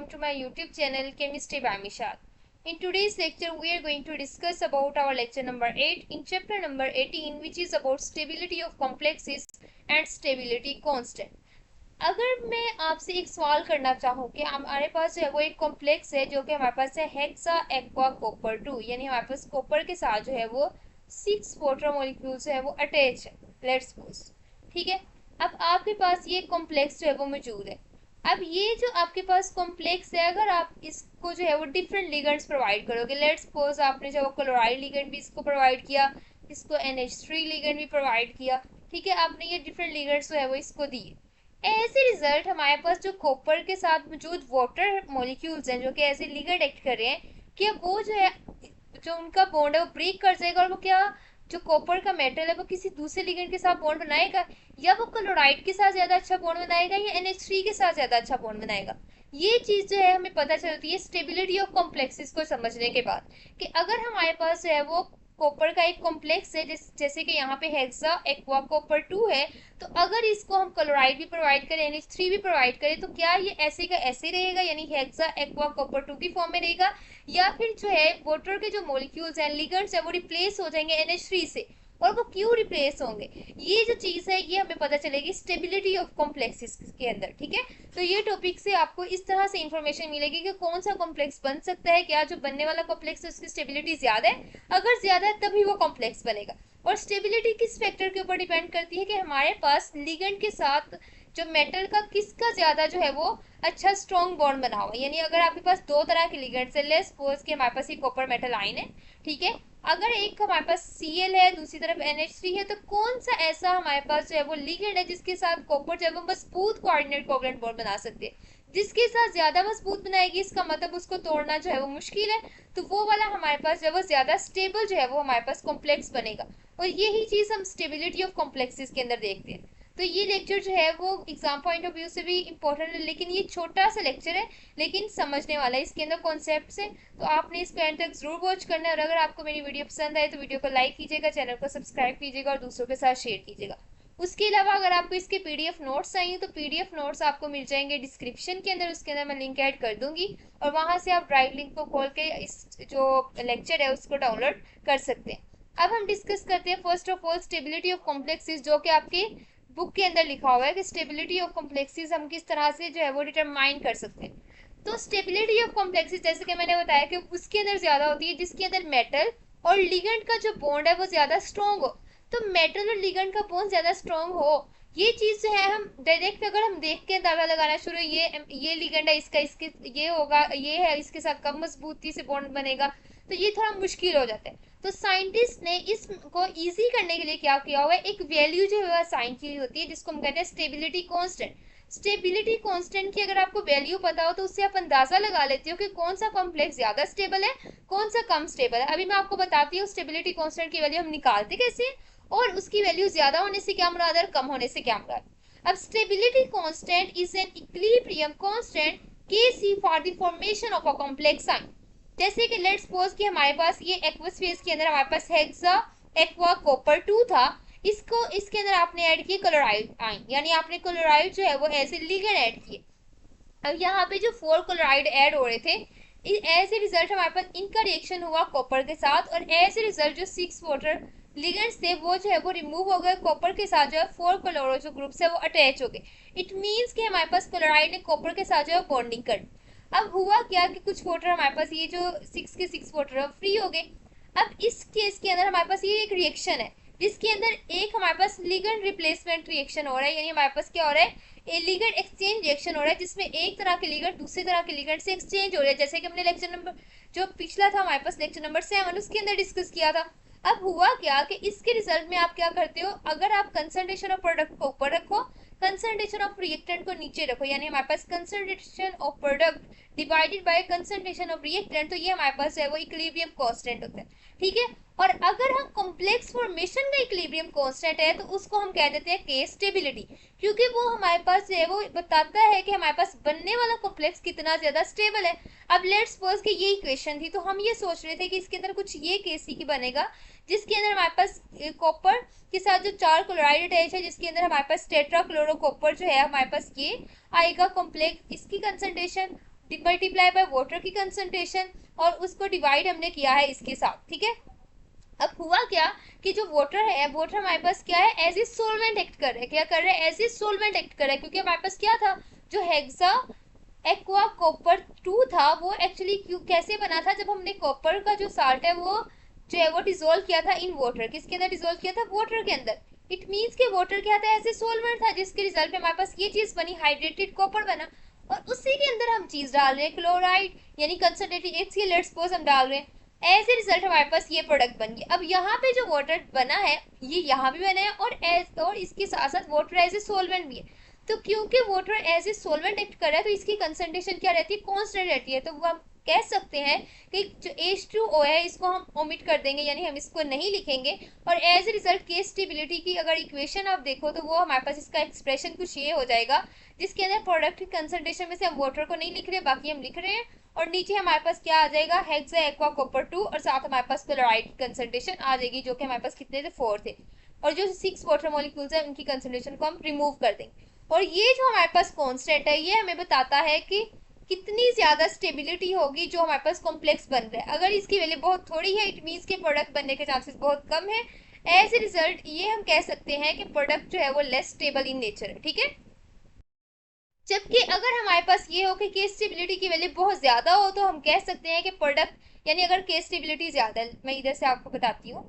to my YouTube channel Chemistry by Mishal. In today's lecture, we are going to discuss about our lecture number 8 in chapter number 18, which is about stability of complexes and stability constant. अगर मैं आपसे एक सवाल करना चाहूँ कि हमारे पास जो है वो एक कॉम्प्लेक्स है जो कि हमारे पास है हेक्सा एक्वा कॉपर 2, यानी हमारे पास कॉपर के साथ जो है वो 6 वाटर मॉलिक्यूल्स जो है वो अटैच है, लेट्स सपोज, ठीक है। अब आपके पास ये कॉम्प्लेक्स जो है वो मौजूद है। अब ये जो आपके पास कॉम्प्लेक्स है, अगर आप इसको जो है वो डिफरेंट लिगेंड्स प्रोवाइड करोगे, लेट्स सपोज आपने जो क्लोराइड लिगेंड भी इसको प्रोवाइड किया, इसको NH3 लिगेंड भी प्रोवाइड किया, ठीक है, आपने ये डिफरेंट लिगेंड्स जो है वो इसको दिए। ऐसे रिजल्ट हमारे पास जो कॉपर के साथ मौजूद वाटर मॉलिक्यूल्स हैं जो कि ऐसे लिगेंड एक्ट कर रहे हैं, क्या वो जो है जो उनका बॉन्ड है वो ब्रेक कर जाएगा और वो क्या जो कॉपर का मेटल है वो किसी दूसरे लिगेंड के साथ बॉन्ड बनाएगा, या वो क्लोराइड के साथ ज्यादा अच्छा बॉन्ड बनाएगा या NH3 के साथ ज्यादा अच्छा बॉन्ड बनाएगा। ये चीज जो है हमें पता चलती है स्टेबिलिटी ऑफ कॉम्प्लेक्सेस को समझने के बाद, कि अगर हमारे पास जो है वो कॉपर का एक कॉम्प्लेक्स है जैसे कि यहाँ पे हेक्सा एक्वा कॉपर 2 है, तो अगर इसको हम क्लोराइड भी प्रोवाइड करें, NH3 भी प्रोवाइड करें, तो क्या ये ऐसे का ऐसे रहेगा, यानी हेक्सा एक्वा कॉपर 2 की फॉर्म में रहेगा, या फिर जो है वाटर के जो मॉलिक्यूल्स हैं लिगेंड्स है वो रिप्लेस हो जाएंगे NH3 से। और वो क्यों रिप्लेस होंगे, ये जो चीज है ये हमें पता चलेगी स्टेबिलिटी ऑफ कॉम्प्लेक्सेस के अंदर, ठीक है। तो ये टॉपिक से आपको इस तरह से इंफॉर्मेशन मिलेगी कि कौन सा कॉम्प्लेक्स बन सकता है, क्या जो बनने वाला कॉम्प्लेक्स है उसकी स्टेबिलिटी ज्यादा है, अगर ज्यादा है तभी वो कॉम्प्लेक्स बनेगा। और स्टेबिलिटी किस फैक्टर के ऊपर डिपेंड करती है कि हमारे पास लिगेंड के साथ जो मेटल का किसका ज्यादा जो है वो अच्छा स्ट्रॉन्ग बॉन्ड बना हुआ है। यानी अगर आपके पास दो तरह के लिगेंड्स है, लेट्स सपोज कि हमारे पास ये कॉपर मेटल आयन है, ठीक है, अगर एक हमारे पास Cl है, दूसरी तरफ NH3 है, तो कौन सा ऐसा हमारे पास जो है वो लिगेंड है जिसके साथ कॉपर जो है वो मजबूत कोऑर्डिनेट कोवलेंट बॉन्ड बना सकते हैं। जिसके साथ ज्यादा मजबूत बनाएगी इसका मतलब उसको तोड़ना जो है वो मुश्किल है, तो वो वाला हमारे पास जो है वो ज्यादा स्टेबल जो है वो हमारे पास कॉम्प्लेक्स बनेगा। और यही चीज हम स्टेबिलिटी ऑफ कॉम्प्लेक्सेस के अंदर देखते हैं। तो ये लेक्चर जो है वो एग्जाम पॉइंट ऑफ व्यू से भी इंपॉर्टेंट है, लेकिन ये छोटा सा लेक्चर है लेकिन समझने वाला है, इसके अंदर कॉन्सेप्ट है, तो आपने इसको एंड तक जरूर वॉच करना है। और अगर आपको मेरी वीडियो पसंद आए तो वीडियो को लाइक कीजिएगा, चैनल को सब्सक्राइब कीजिएगा और दूसरों के साथ शेयर कीजिएगा। उसके अलावा अगर आपको इसके PDF नोट्स चाहिए तो PDF नोट्स आपको मिल जाएंगे डिस्क्रिप्शन के अंदर, उसके अंदर मैं लिंक ऐड कर दूंगी और वहां से आप ड्राइव लिंक को खोल के इस जो लेक्चर है उसको डाउनलोड कर सकते हैं। अब हम डिस्कस करते हैं first of all stability of complexes, जो कि आपके बुक के अंदर लिखा हुआ है कि स्टेबिलिटी ऑफ कॉम्प्लेक्सेस हम किस तरह से जो है वो डिटरमाइन कर सकते हैं। तो स्टेबिलिटी ऑफ कॉम्प्लेक्सेस जैसे कि मैंने बताया कि उसके अंदर ज्यादा होती है जिसके अंदर मेटल और लिगेंड का जो बॉन्ड है वो ज्यादा स्ट्रॉन्ग हो। तो मेटल और लिगेंड का बॉन्ड ज्यादा स्ट्रॉन्ग हो, ये चीज जो है हम डायरेक्ट अगर हम देख के अंदाजा लगाना शुरू, ये लिगेंड है इसका, इसके ये होगा, ये है इसके साथ कम मजबूती से बॉन्ड बनेगा, तो ये थोड़ा मुश्किल हो जाता है। तो साइंटिस्ट ने इसको इजी करने के लिए क्या किया हुआ है, एक वैल्यू जो है साइन की होती है जिसको हम कहते हैं स्टेबिलिटी कांस्टेंट। स्टेबिलिटी कांस्टेंट की अगर आपको वैल्यू पता हो तो उससे आप अंदाजा लगा लेते हो कि कौन सा कॉम्प्लेक्स ज्यादा स्टेबल है, कौन सा कम स्टेबल है। अभी मैं आपको बताती हूँ स्टेबिलिटी कांस्टेंट की वैल्यू हम निकालते कैसे और उसकी वैल्यू ज्यादा होने से क्या मुराद है और कम होने से क्या मुराद। अब stability constant is an equilibrium constant Kc for the formation of a complex ion. जैसे कि लेट्स सपोज कि हमारे पास ये एक्वस फेज के अंदर हमारे पास हेक्सा एक्वा कॉपर 2 था, इसको इसके अंदर आपने ऐड किए क्लोराइड आयन, यानी आपने क्लोराइड जो है वो ऐसे लिगेंड ऐड किए। अब यहाँ पे जो 4 क्लोराइड ऐड हो रहे थे, ऐसे रिजल्ट हमारे पास इनका रिएक्शन हुआ कॉपर के साथ, और ऐसे रिजल्ट जो 6 वाटर लिगेंड्स थे वो जो है वो रिमूव हो गए, कॉपर के साथ जो है 4 क्लोरो जो ग्रुप्स है वो अटैच हो गए। इट मींस कि हमारे पास क्लोराइड ने कॉपर के साथ जो है बॉन्डिंग कर। अब हुआ क्या कि कुछ वाटर हमारे पास ये जो 6 के 6 वाटर फ्री हो गए। अब इस केस के अंदर हमारे पास ये एक रिएक्शन है जिसके अंदर एक हमारे पास लिगेंड रिप्लेसमेंट रिएक्शन हो रहा है, यानी हमारे पास क्या हो रहा है, लिगेंड एक्सचेंज रिएक्शन हो रहा है जिसमें एक तरह के लिगेंड दूसरे तरह के लिगेंड से एक्सचेंज हो रहा है, जैसे कि हमने लेक्चर नंबर जो पिछला था हमारे पास लेक्चर नंबर 7 उसके अंदर डिस्कस किया था। अब हुआ क्या कि इसके रिजल्ट में आप क्या करते हो, अगर आप कंसंट्रेशन ऑफ प्रोडक्ट को ऊपर रखो, कंसंट्रेशन ऑफ रिएक्टेंट को नीचे रखो, यानी हमारे पास concentration of product divided by concentration of reactant, तो ये हमारे पास है वो इक्विलिब्रियम कांस्टेंट होता है, ठीक है। और अगर हम कॉम्प्लेक्स फॉर्मेशन का इक्विलिब्रियम कांस्टेंट है तो उसको हम कह देते हैं के स्टेबिलिटी, क्योंकि वो हमारे पास है वो बताता है कि हमारे पास बनने वाला कॉम्प्लेक्स कितना ज्यादा स्टेबल है। अब लेट्स सपोज कि ये इक्वेशन थी, तो हम ये सोच रहे थे कि इसके अंदर कुछ ये केसी की बनेगा जिसके अंदर हमारे पास कॉपर के साथ जो 4 क्लोराइड अटैच है, जिसके अंदर हमारे पास टेट्रा क्लोरो कॉपर जो है हमारे पास ये आएगा कॉम्प्लेक्स, इसकी कंसंट्रेशन मल्टीप्लाई बाय वाटर की कंसंट्रेशन, और उसको डिवाइड हमने किया है इसके साथ, ठीक है। अब हुआ क्या कि जो वाटर है, वाटर हमारे पास क्या है, एज ए सोलवेंट एक्ट कर रहा है। क्या कर रहा है, एज ए सोलवेंट एक्ट कर रहा है, क्योंकि हमारे पास क्या था, जो हेक्सा एक्वा कॉपर 2 था, वो एक्चुअली क्यों कैसे बना था, जब हमने कॉपर का जो साल्ट है वो जो है वो डिजोल्व किया था इन वाटर। किसके अंदर डिजोल्व किया था, वाटर के अंदर। इट मीन्स कि वाटर क्या था, ऐसे सोलवेंट था, जिसके रिजल्ट में हमारे पास ये चीज बनी, हाइड्रेटेड कॉपर बना। और उसी के अंदर हम चीज डाल रहे हैं, क्लोराइड यानी कंसंट्रेटेड HCl, लेट्स सपोज हम डाल रहे हैं। एज ए रिजल्ट हमारे पास ये प्रोडक्ट बन गया। अब यहाँ पे जो वाटर बना है, ये यहाँ भी बना है, और इसके साथ साथ वाटर एज ए सोलवेंट भी है। तो क्योंकि water as a solvent act कर रहा है, तो इसकी कंसंट्रेशन क्या रहती है, कांस्टेंट रहती है। तो वो हम कह सकते हैं कि जो H2O है, इसको हम ओमिट कर देंगे, यानी हम इसको नहीं लिखेंगे। और एज ए रिजल्ट के स्टेबिलिटी की अगर इक्वेशन आप देखो, तो वो हमारे पास इसका एक्सप्रेशन कुछ ये हो जाएगा, जिसके अंदर प्रोडक्ट की कंसंट्रेशन में से हम वाटर को नहीं लिख रहे, बाकी हम लिख रहे हैं। और नीचे हमारे पास क्या आ जाएगा, हेक्सा एक्वा कॉपर 2, और साथ हमारे पास क्लोराइड की कंसंट्रेशन आ जाएगी, जो कि हमारे पास कितने थे, 4 थे। और जो 6 वाटर मॉलिक्यूल्स है, उनकी कंसंट्रेशन को हम रिमूव कर देंगे। और ये जो हमारे पास कांस्टेंट है, ये हमें बताता है कि कितनी ज्यादा स्टेबिलिटी होगी जो हमारे पास कॉम्प्लेक्स बन रहा है। अगर इसकी वैल्यू बहुत थोड़ी है, इट मीन्स के प्रोडक्ट बनने के चांसेस बहुत कम है। एज ए रिजल्ट ये हम कह सकते हैं कि प्रोडक्ट जो है वो लेस स्टेबल इन नेचर है, ठीक है। जबकि अगर हमारे पास ये हो कि के स्टेबिलिटी की वैल्यू बहुत ज्यादा हो, तो हम कह सकते हैं कि प्रोडक्ट, यानी अगर के स्टेबिलिटी ज्यादा है, मैं इधर से आपको बताती हूँ।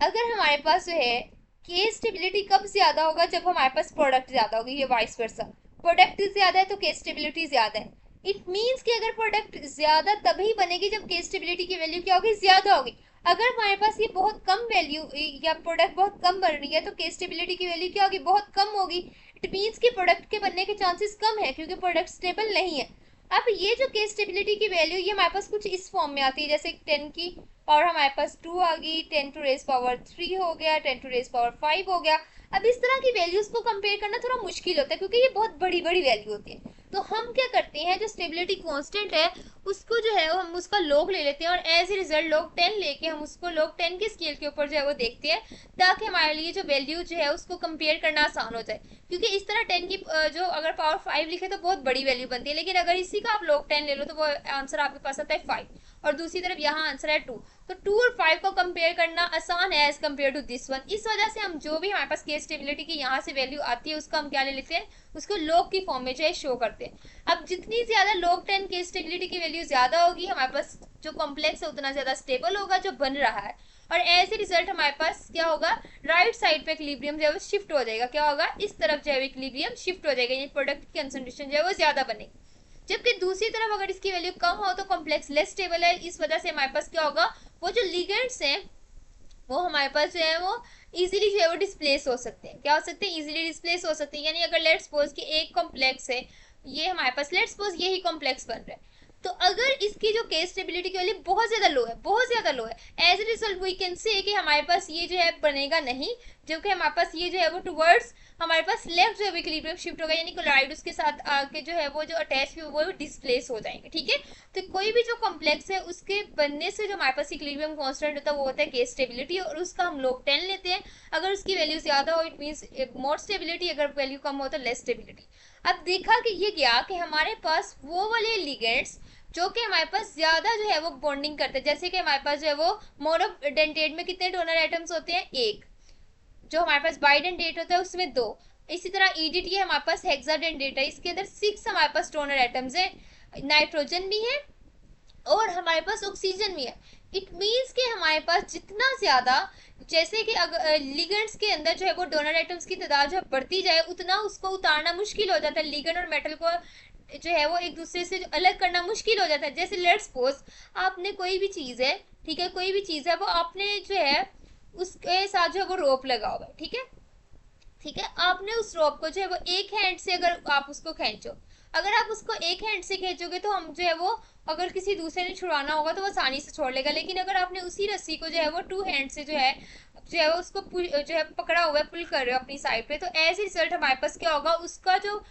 अगर हमारे पास जो है के स्टेबिलिटी कब ज्यादा होगा, जब हमारे पास प्रोडक्ट ज्यादा होगी, ये वाइस वर्सा। प्रोडक्ट ज्यादा है तो के स्टेबिलिटी ज्यादा है। इट मीन्स कि अगर प्रोडक्ट ज्यादा तभी बनेगी जब के स्टेबिलिटी की वैल्यू क्या होगी, ज्यादा होगी। अगर हमारे पास ये बहुत कम वैल्यू या प्रोडक्ट बहुत कम बन रही है, तो के स्टेबिलिटी की वैल्यू क्या होगी, बहुत कम होगी। इट मीन्स कि प्रोडक्ट के बनने के चांसेस कम है, क्योंकि प्रोडक्ट स्टेबल नहीं है। अब ये जो के स्टेबिलिटी की वैल्यू, ये हमारे पास कुछ इस फॉर्म में आती है, जैसे 10 की पावर हमारे पास 2 आ गई, 10 टू रेज पावर 3 हो गया, 10 टू रेज पावर 5 हो गया। अब इस तरह की वैल्यूज को कंपेयर करना थोड़ा मुश्किल होता है, क्योंकि ये बहुत बड़ी बड़ी वैल्यू होती है। तो हम क्या करते हैं, जो स्टेबिलिटी कांस्टेंट है, उसको जो है वो हम उसका log ले लेते हैं, और एज ए रिजल्ट log 10 लेके हम उसको log 10 के स्केल के ऊपर जो है वो देखते हैं, ताकि हमारे लिए जो वैल्यू जो है उसको कंपेयर करना आसान हो जाए। क्योंकि इस तरह 10 की जो अगर पावर 5 लिखे तो बहुत बड़ी वैल्यू बनती है, लेकिन अगर इसी का आप log 10 ले लो, तो वो आंसर आपके पास आता है 5, और दूसरी तरफ यहाँ आंसर है 2। तो 2 और 5 को कंपेयर करना आसान है as compare to this one. इस वजह से हम जो भी हमारे पास के स्टेबिलिटी की यहाँ से वैल्यू आती है, उसका हम क्या ले लेते हैं, उसको log की फॉर्म में जो है शो करते हैं। अब जितनी ज्यादा log 10 के स्टेबिलिटी की वैल्यू ज्यादा होगी, हमारे पास जो कॉम्प्लेक्स है उतना ज्यादा स्टेबल होगा जो बन रहा है। और एज ए रिजल्ट हमारे पास क्या होगा, राइट साइड पे इक्विलिब्रियम जो है वो शिफ्ट हो जाएगा। क्या होगा, इस तरफ जो है इक्विलिब्रियम शिफ्ट हो जाएगा, यानी प्रोडक्ट की कंसंट्रेशन जो है वो ज्यादा बनेगी। जबकि दूसरी तरफ अगर इसकी वैल्यू कम हो, तो कॉम्प्लेक्स लेस स्टेबल है। इस वजह से हमारे पास क्या होगा, वो जो लिगेंड्स हैं वो हमारे पास जो है वो इजीली जो है वो डिस्प्लेस हो सकते हैं। क्या हो सकते हैं, इजीली डिस्प्लेस हो सकते हैं। यानी अगर लेट्स सपोज कि एक कॉम्प्लेक्स है, ये हमारे पास लेट्स सपोज यही कॉम्प्लेक्स बन रहा है, तो अगर इसकी जो के स्टेबिलिटी की वैल्यू बहुत ज्यादा लो है, बहुत ज्यादा लो है, as a result we can say कि हमारे पास ये जो है बनेगा नहीं, जो कि हमारे पास ये जो है वो टुवर्ड्स हमारे पास लेफ्ट जो है इक्विलिब्रियम शिफ्ट होगा, यानी क्लोराइड उसके साथ आके जो है वो जो अटैच हुए वो डिस्प्लेस हो जाएंगे, ठीक है। तो कोई भी जो कॉम्प्लेक्स है, उसके बनने से जो हमारे पास इक्विलिब्रियम कांस्टेंट होता है वो होता है के स्टेबिलिटी, और उसका हम लोग 10 लेते हैं। अगर उसकी वैल्यू ज्यादा हो, इट मीन्स मोर स्टेबिलिटी, अगर वैल्यू कम हो तो लेस स्टेबिलिटी। अब देखा कि ये गया कि हमारे पास वो वाले लिगेंड्स जो कि हमारे पास ज्यादा जो है वो बॉन्डिंग करते हैं, जैसे कि हमारे पास जो है वो मोनोडेंटेट में कितने डोनर एटम्स होते हैं, एक। जो हमारे पास बाइडेंटेट होता है उसमें 2। इसी तरह EDT है हमारे पास हेक्साडेंटेट है, इसके अंदर 6 हमारे पास डोनर एटम्स है, नाइट्रोजन भी है और हमारे पास ऑक्सीजन भी है। इट मीन्स कि हमारे पास जितना ज्यादा, जैसे कि अगर लिगेंड्स के अंदर जो है वो डोनर एटम्स की तादाद जो बढ़ती जाए, उतना उसको उतारना मुश्किल हो जाता है। लिगेंड और मेटल को जो है वो एक दूसरे से अलग करना मुश्किल हो जाता है। जैसे लेट्स सपोज आपने कोई भी चीज है, ठीक है, कोई भी चीज है, वो आपने जो है उसके साथ जो है वो रोप लगा हुआ है, ठीक है, ठीक है। आपने उस रोप को जो है वो एक हैंड से अगर आप उसको खींचो, अगर आप उसको एक हैंड से खींचोगे तो हम जो है वो, अगर किसी दूसरे ने छुड़ाना होगा तो वो आसानी से छोड़ लेगा। लेकिन अगर आपने उसी रस्सी को जो है वो 2 हैंड से जो है वो उसको जो है पकड़ा हुआ है, पुल कर रहे हो अपनी साइड पे, तो एज ए रिजल्ट हमारे पास क्या होगा, उसका जो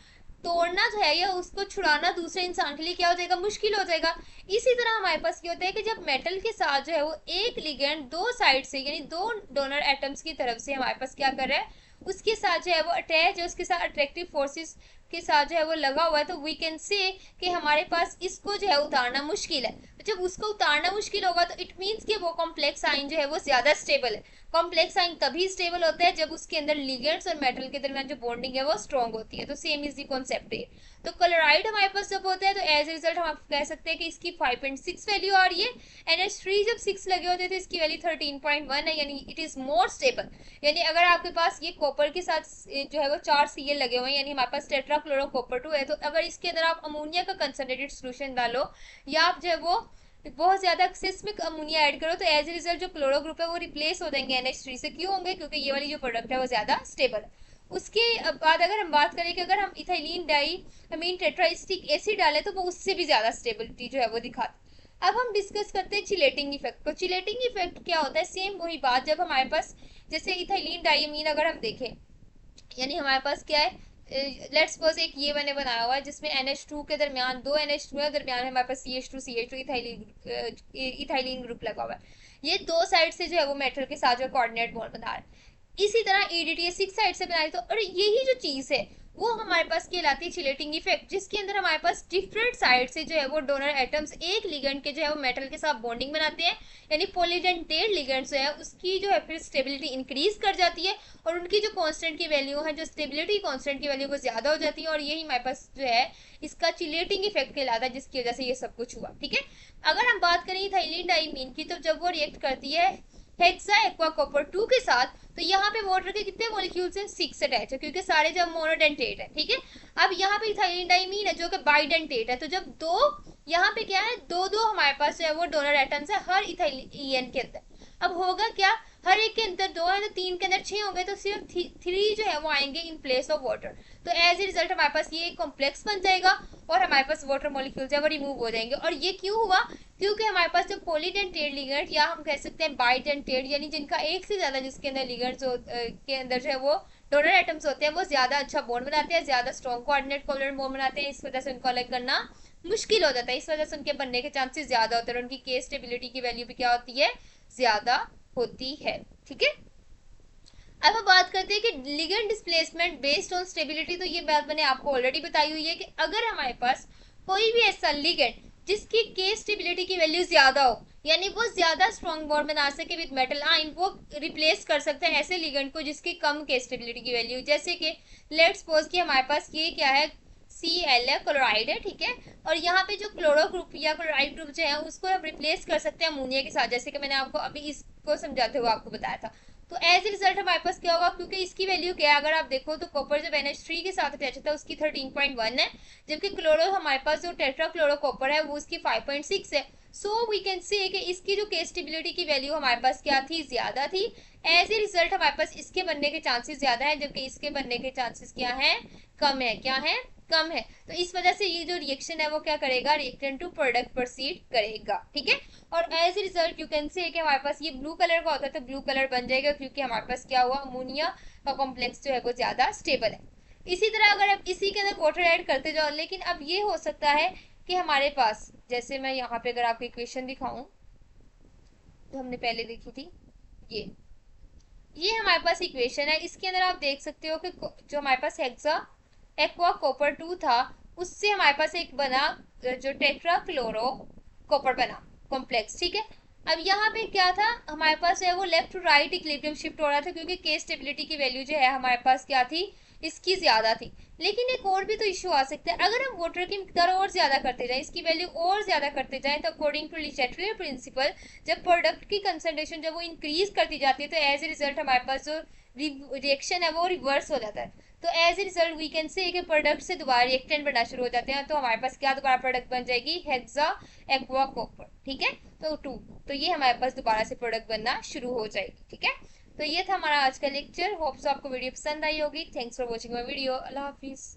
तोड़ना जो है या उसको छुड़ाना दूसरे इंसान के लिए क्या हो जाएगा, मुश्किल हो जाएगा। इसी तरह हमारे पास ये होता है कि जब मेटल के साथ जो है वो एक लिगेंड 2 साइड से, यानी 2 डोनर एटम्स की तरफ से हमारे पास क्या कर रहा है, उसके साथ जो है वो अटैच है, उसके साथ अट्रैक्टिव फोर्सेस के साथ जो है वो लगा हुआ है, तो वी कैन से कि हमारे पास इसको जो है उतारना मुश्किल है। तो जब उसको उतारना मुश्किल होगा तो इट मीन्स कि वो कॉम्प्लेक्स आयन जो है वो ज्यादा स्टेबल है। कॉम्प्लेक्स आयन तभी स्टेबल होता है जब उसके अंदर लिगेंड्स और मेटल के दरमियान जो बॉन्डिंग है वो स्ट्रॉन्ग होती है। तो सेम इज दी कॉन्सेप्ट है। तो क्लोराइड हमारे पास जब होता है तो एज ए रिजल्ट हम कह सकते हैं कि इसकी 5.6 वैल्यू आ रही है। NH3 जब 6 लगे होते थे इसकी वैल्यू 13.1 है, यानी इट इज मोर स्टेबल। यानी अगर आपके पास ये कॉपर के साथ जो है वो 4 Cl लगे हुए हैं, यानी हमारे पास टेट्राक्लोरोकॉपर 2 है, तो अगर इसके अंदर आप अमोनिया का कंसंट्रेटेड सोल्यूशन डालो या आप जो है वो बहुत ज्यादा सिस्मिक अमोनिया ऐड करो, तो एज ए रिजल्ट जो क्लोरो ग्रुप है वो रिप्लेस हो जाएंगे NH3 से। क्यों होंगे? क्योंकि ये वाली जो प्रोडक्ट है वो ज्यादा स्टेबल है। उसके बाद अगर हम बात करें कि अगर हम इथाइलिन डाई अमीन टेट्रास्टिक एसिड डालें तो वो उससे भी ज्यादा स्टेबिलिटी जो है वो दिखाता है। अब हम डिस्कस करते हैं चिलेटिंग इफेक्ट को। चिलेटिंग इफेक्ट क्या होता है? सेम वही बात, जब हमारे पास जैसे इथाइलिन डाई अमीन अगर हम देखें, यानी हमारे पास क्या है, लेट्स सपोज एक ये मैंने बनाया हुआ है जिसमें NH2 के दरमियान दो NH2 है, दरमियान में हमारे पास CH2 इथाइलिन ग्रुप लगा हुआ है। ये दो साइड से जो है वो मेटल के साथ जो कोऑर्डिनेट बॉन्ड बना रहा है। इसी तरह EDTA 6 साइड से बनाई, तो और यही जो चीज है वो हमारे पास कहलाती है चिलेटिंग इफेक्ट, जिसके अंदर हमारे पास डिफरेंट साइड से जो है वो डोनर एटम्स एक लिगेंड के जो है वो मेटल के साथ बॉन्डिंग बनाते हैं, यानी पॉलीडेंटेट लिगेंड जो है उसकी जो है फिर स्टेबिलिटी इंक्रीज कर जाती है और उनकी जो कांस्टेंट की वैल्यू है, जो स्टेबिलिटी कांस्टेंट की वैल्यू वो ज्यादा हो जाती है, और यही हमारे पास जो है इसका चिलेटिंग इफेक्ट कहलाता है, जिसकी वजह से ये सब कुछ हुआ। ठीक है, अगर हम बात करें इथाइलिन डाइमीन की, तो जब वो रिएक्ट करती है हेक्सा एक्वा कॉपर 2 के साथ, तो यहाँ पे वाटर के कितने मॉलिक्यूल्स हैं? 6 अटैच है, क्योंकि सारे जब मोनोडेंटेट है। ठीक है, अब यहाँ पे इथाइलिन डाइमीन है जो कि बाइडेंटेट है, तो जब दो यहाँ पे क्या है, दो दो हमारे पास जो है वो डोनर एटम्स है हर इथाइलिन के अंदर। अब होगा क्या, हर एक के अंदर दो है तो तीन के अंदर 6 हो गए, तो सिर्फ 3 जो है वो आएंगे इन प्लेस ऑफ वाटर। तो एज ए रिजल्ट हमारे पास ये कॉम्प्लेक्स बन जाएगा और हमारे पास वाटर मॉलिक्यूल्स है वो रिमूव हो जाएंगे। और ये क्यों हुआ? क्योंकि हमारे पास जो पॉलीडेंटेट लिगेंड या हम कह सकते हैं बाइडेंटेट, यानी जिनका एक से ज्यादा जिसके अंदर लिगेंड्स के अंदर जो है वो डोनर एटम्स होते हैं, वो ज्यादा अच्छा बॉन्ड बनाते हैं, ज्यादा स्ट्रॉन्ग कोऑर्डिनेट कोवलेंट बॉन्ड बनाते हैं। इस वजह से उनको अलग करना मुश्किल हो जाता है, इस वजह से उनके बनने के चांसेस ज्यादा होते हैं और उनकी के स्टेबिलिटी की वैल्यू भी क्या होती है? ज्यादा होती है। ठीक है, अब हम बात करते हैं कि ligand displacement based on stability. तो ये बात मैंने आपको ऑलरेडी बताई हुई है कि अगर हमारे पास कोई भी ऐसा लिगेंड जिसकी के स्टेबिलिटी की वैल्यू ज्यादा हो, यानी वो ज्यादा स्ट्रॉन्ग बॉन्ड बना सके विद मेटल आयन, वो रिप्लेस कर सकते हैं ऐसे लिगेंड को जिसकी कम के स्टेबिलिटी की वैल्यू। जैसे कि लेट्स सपोज कि हमारे पास ये क्या है, Cl है, क्लोराइड है। ठीक है, और यहाँ पे जो क्लोरो ग्रुप या क्लोराइड ग्रुप जो है उसको हम रिप्लेस कर सकते हैं अमोनिया के साथ, जैसे कि मैंने आपको अभी इसको समझाते हुए आपको बताया था। तो एज ए रिजल्ट हमारे पास क्या होगा, क्योंकि इसकी वैल्यू क्या है, अगर आप देखो तो कॉपर जब NH3 के साथ अटैच होता है उसकी 13.1 है, जबकि क्लोरो हमारे पास जो टेट्राक्लोरो कॉपर है वो उसकी 5.6 है। सो वी कैन से कि इसकी जो के स्टेबिलिटी की वैल्यू हमारे पास क्या थी? ज्यादा थी। एज ए रिजल्ट हमारे पास इसके बनने के चांसेस ज्यादा है, जबकि इसके बनने के चांसेस क्या है? कम है। क्या है? कम है। तो इस वजह से ये जो रिएक्शन है वो क्या करेगा? रिएक्टेंट टू प्रोडक्ट प्रोसीड करेगा। ठीक है, और as a result you can say कि हमारे पास ये ब्लू कलर का होता है तो ब्लू कलर बन जाएगा, क्योंकि हमारे पास क्या हुआ? अमोनिया का कॉम्प्लेक्स जो है वो ज्यादा स्टेबल है। इसी तरह अगर आप इसी के अंदर वाटर ऐड करते जाओ, लेकिन अब ये हो सकता है कि हमारे पास, जैसे मैं यहाँ पे अगर आपको इक्वेशन दिखाऊं तो हमने पहले देखी थी, ये हमारे पास इक्वेशन है। इसके अंदर आप देख सकते हो कि जो हमारे पास हेक्सा एक्वा कॉपर 2 था, उससे हमारे पास एक बना जो टेट्रा क्लोरो कॉपर बना कॉम्प्लेक्स। ठीक है, अब यहाँ पे क्या था, हमारे पास है वो left to right equilibrium shift हो रहा था, क्योंकि के स्टेबिलिटी की वैल्यू जो है हमारे पास क्या थी? इसकी ज्यादा थी। लेकिन एक और भी तो इश्यू आ सकता है, अगर हम वाटर की मिकदार और ज्यादा करते जाएं, इसकी वैल्यू और ज्यादा करते जाएं, तो अकॉर्डिंग टू ले चैटलियर प्रिंसिपल जब प्रोडक्ट की कंसंट्रेशन जब वो इंक्रीज करती जाती है, तो एज ए रिजल्ट हमारे पास जो रिएक्शन है वो रिवर्स हो जाता है। तो as a result we can say कि प्रोडक्ट से दोबारा रिएक्टेंट बनना शुरू हो जाते हैं, तो हमारे पास क्या दोबारा प्रोडक्ट बन जाएगी? Hexa aqua copper. ठीक है, तो 2, तो ये हमारे पास दोबारा से प्रोडक्ट बनना शुरू हो जाएगी। ठीक है, तो ये था हमारा आज का लेक्चर। होप्स आपको वीडियो पसंद आई होगी। Thanks for watching my video. Allah Hafiz.